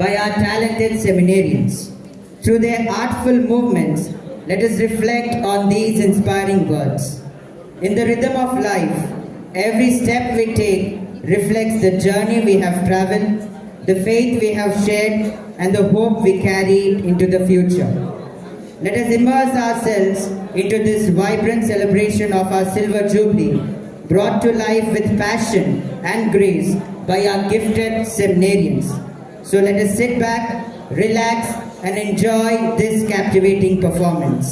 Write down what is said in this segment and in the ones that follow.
by our talented seminarians. Through their artful movements, let us reflect on these inspiring words. In the rhythm of life, every step we take reflects the journey we have traveled, the faith we have shared, and the hope we carry into the future. Let us immerse ourselves into this vibrant celebration of our Silver Jubilee, brought to life with passion and grace by our gifted seminarians. So let us sit back, relax, and enjoy this captivating performance.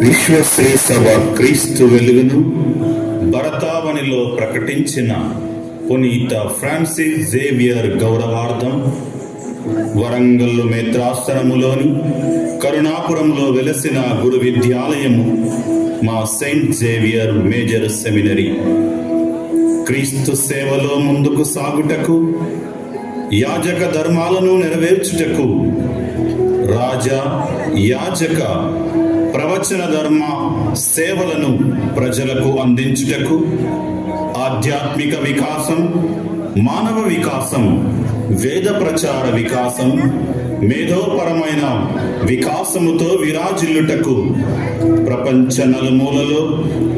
Vishwasri సభ క్రీస్తు వెలుగును భరతావనిలో ప్రకటించిన పునీత Francis Xavier గౌరవార్థం వరంగల్లు మేత్రాశ్రములోని కరుణాపురంలో వెలసిన గురు విద్యాలయము మా Saint Xavier major seminary క్రీస్తు సేవలో ముందుకు సాగుటకు, యాజక ధర్మాలను నెరవేర్చుటకు, రాజా యాజక ప్రవచన ధర్మ సేవలను ప్రజలకు అందించుటకు, ఆధ్యాత్మిక వికాసం, మానవ వికాసం, వేద ప్రచార వికాసం, మేధోపరమైన వికాసముతో విరాజిల్లుటకు, ప్రపంచ నలుమూలలో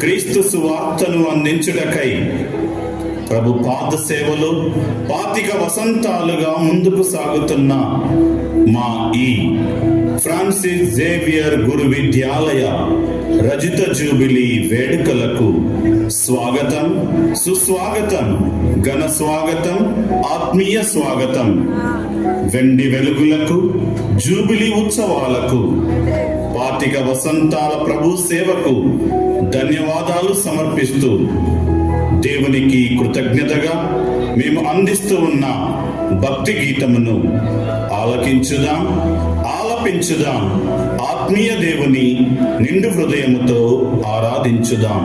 క్రీస్తు సువార్తను అందించుటకై ప్రభు పాద సేవలో 25 వసంతాలుగా ముందుకు సాగుతున్న మా ఈ ఫ్రాన్సిస్ జేవియర్ గురు విద్యాలయ రజిత జూబిలీ వేడుకలకు స్వాగతం, సుస్వాగతం, ఘన స్వాగతం, ఆత్మీయ స్వాగతం. వెండి వెలుగులకు, జూబిలీ ఉత్సవాలకు, 25 వసంతాల ప్రభు సేవకు ధన్యవాదాలు సమర్పిస్తూ దేవునికి కృతజ్ఞతగా మేము అందిస్తూ ఉన్న భక్తి గీతమును ఆలకించుదాం, ఆలపించుదాం. ఆత్మీయ దేవుని నిండు హృదయముతో ఆరాధించుదాం.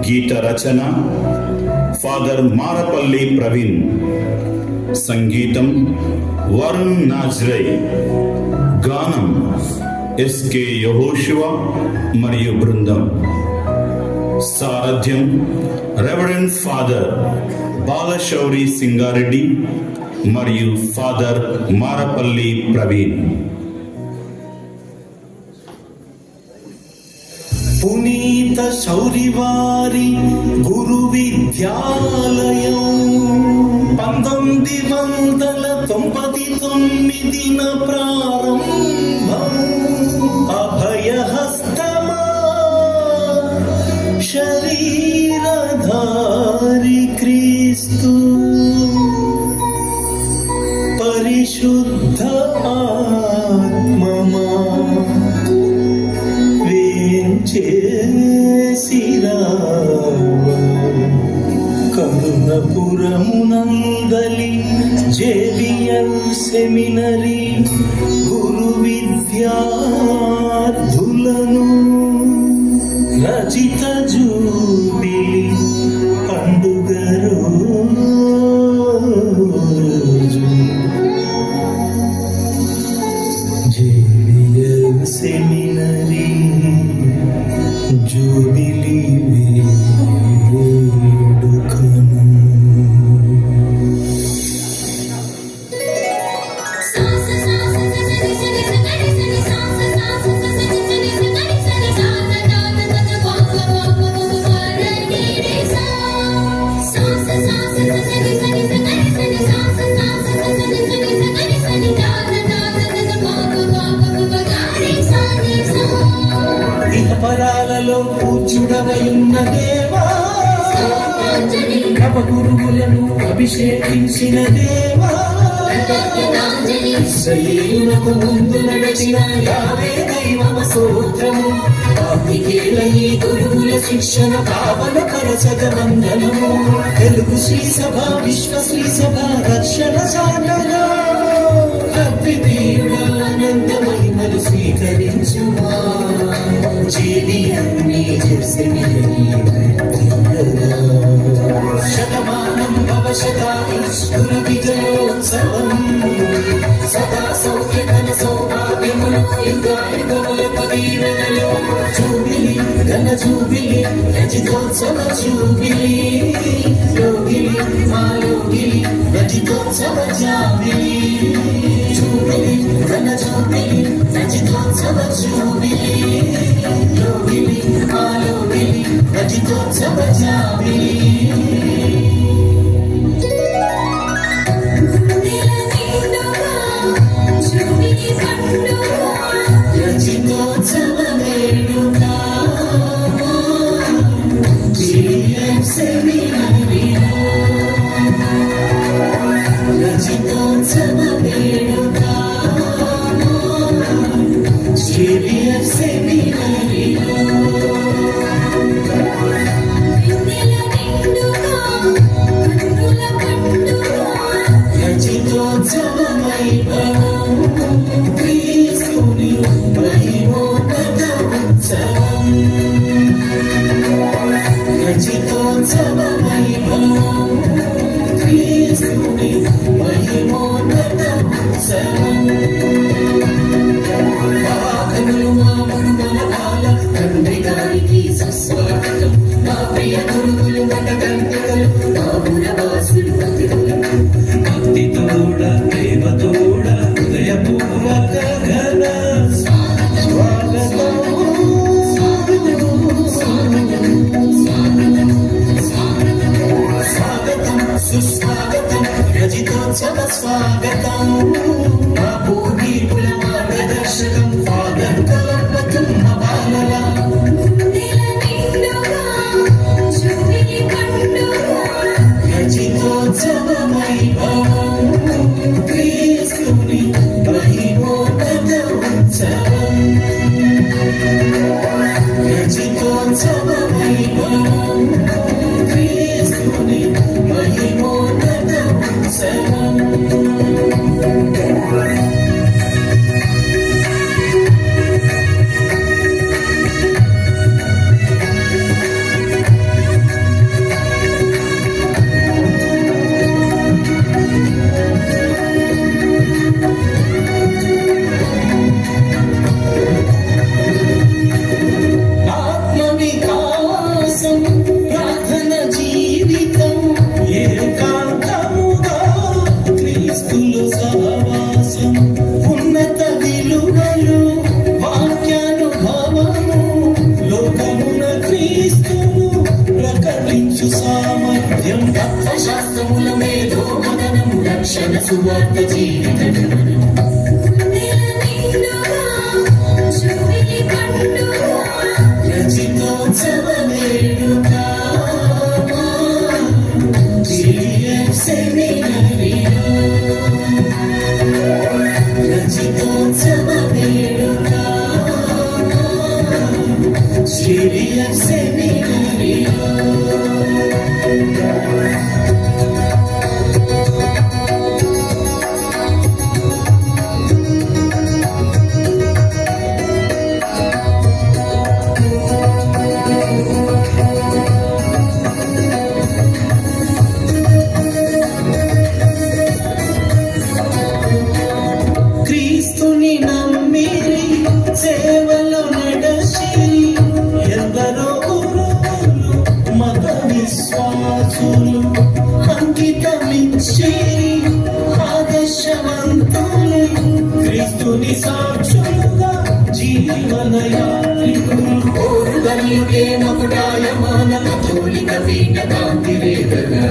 గీత రచన ఫాదర్ మారపల్లి ప్రవీణ్, సంగీతం వరుణ్ నాజ్రై, గానం ఎస్కే యెహోషువ మరియు బృందం, సారథ్యం రెవరెండ్ ఫాదర్ బాలశౌరి సింగారెడ్డి మరియు ఫాదర్ మారపల్లి ప్రవీణ్. పునీత శౌరివారి గురు విద్యాలయం 1999 ప్రారంభం. అభయహస్తమా శరీరధారి క్రీస్తు, పరిశుద్ధ ఆత్మమా కరుణపురమునందలి జేవియర్ సెమినరీ గురు విద్యార్థులను రజిత జూబిలీ పండుగ రోజు జేవియర్ సెమినరీ జూబిలీ వేడుకను. పరాలలో పూజ్యుడవయున్న దేవా, నవ గురువులను అభిషేకించిన దేవా, ఇశ్రాయేలునకు ముందు నడచిన యావే దైవమ స్తోత్రము. కార్తికేయుల ఈ గురువుల శిక్షణ పావన కరచక వందనము. తెలుగు శ్రీ సభ, విశ్వ శ్రీ సభ రక్షణ చాటగా అద్వితీయుడ ఆనంద మహిమలు స్వీకరించుమా. శతమానం భవశతాయుష్కుల విజయోత్సవం, సదా సౌఖ్య ఘన సౌభాగ్యములు దీవెనలు జూబిలి ఘన జూబిలి రజితోత్సవ జూబిలి యోగిలి మా యోగిలి రజితోత్సవ జాబిలి జూబిలి ఘన జూబిలి రజితోత్సవ జూబిలి యోగిలి మా యోగిలి రజితోత్సవ జాబిలి రజితోత్సవ వేడుక జీఎఫ్ సెమినరీలో రజితోత్సవ వేడుక జీఎఫ్ సెమినరీలో రజితోత్సవ వైభవం క్రీస్తుని మహిమోన్నత ఉత్సవం రజితోత్సవ వైభవం క్రీస్తుని మహిమోన్నత ఉత్సవం వాహనులు మామూలు మన బాల తండ్రి గారికి సుస్వాగతం మా ప్రియ గురువులు మన గంటలు మా గుణవాసులు భక్తులు భక్తి తోడ ప్రేమ తోడ హృదయపూర్వక ఘన స్వాగతం స్వాగతం సుస్వాగతం రజితోత్సవ స్వాగతం మా పూర్వీకుల మార్గదర్శకం ఫాదర్ కలంబతున్న బాలల రజితోత్సవ వైభవం క్రీస్తుని మహిమోన్నత ఉత్సవం రజితోత్సవ వైభవం క్రీస్తుని మహిమోన్నత ఉత్సవం ఆత్మవికాసం ప్రార్థన జీవితం ఏకాంతముగా క్రీస్తులో సహవాసం ఉన్నత విలువలు వాక్యానుభవము లోకమున క్రీస్తును ప్రకటించు సామర్థ్యం తత్వశాస్త్రముల మేధో మదనము రక్షణ సువార్త జీవితము రజితోత్సవ వేడుక జీఎఫ్ సెమినరీలో రజితోత్సవ వేడుక జీఎఫ్ సెమినరీలో క్రీస్తుని నమ్మిరి సేవలో నడచిరి ఎందరో గురువులు మత విశ్వాసులు అంకితమిచ్చిరి ఆదర్శవంతులు క్రీస్తుని సాక్షులుగా జీవన యాత్రికులు ఓరుగల్లుగే మకుటాయమాన కథోలిక వీణ కాంతి రేగగా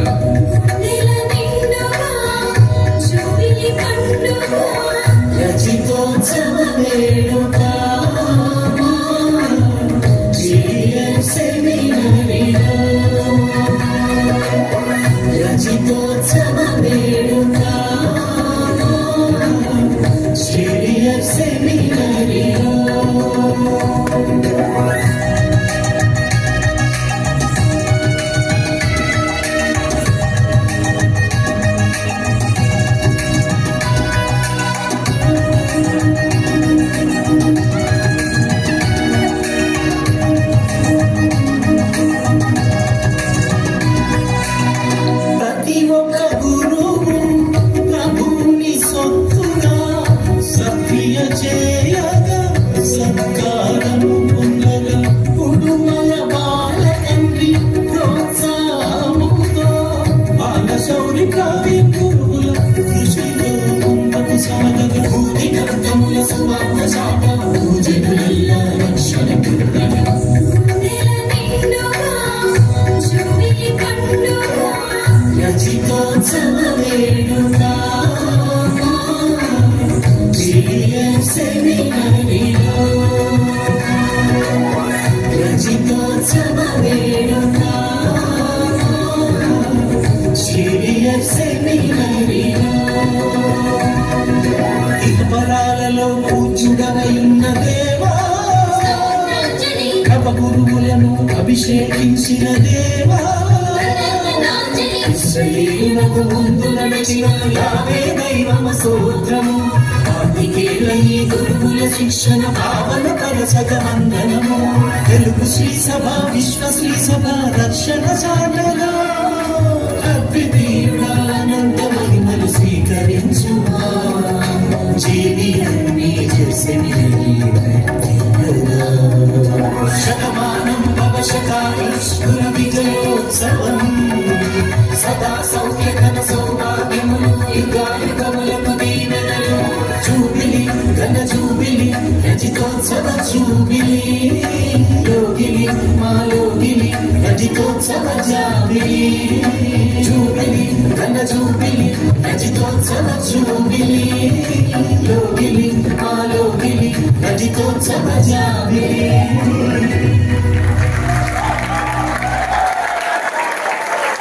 రజితోత్సవ వేడుక జీఎఫ్ సెమినరీలో రజితోత్సవ వేడుక జీఎఫ్ సెమినరీలో సువార్త చాట జనులెల్ల రక్షణ పొందెను. రచితోత్సవ వేడుక జీఎఫ్ సెమినరీలో రచితోత్సవ వేడుక జీఎఫ్ సెమినరీలో ఇహపరాలలో పూజ్యుడవైన దేవా కవ గురువులను అభిషేకించిన దేవా ఇశ్రాయేలునకు ముందు నడిచిన యావే దైవమ స్తోత్రము కార్తికేయుల ఈ గురువుల శిక్షణ పావన పరచక వందనము తెలుగు శ్రీ సభ విశ్వ శ్రీ సభ రక్షణ చాటగా అద్వితీయుడానంద మహిమలు స్వీకరించుమా జీవియన్ని చేసెమిరి శతమానం భవశకారీశ్వర విజయోత్సవం సదా సౌఖ్యకర సౌభాగ్యములు యుగాయుగములకు దీవెనలు జూబిలి ఘన జూబిలి రజితోత్సవ జూబిలి యోగిలి మా యోగిలి రజితోత్సవ జాబిలి జూబిలి ఘన జూబిలి రజితోత్సవ జూబిలి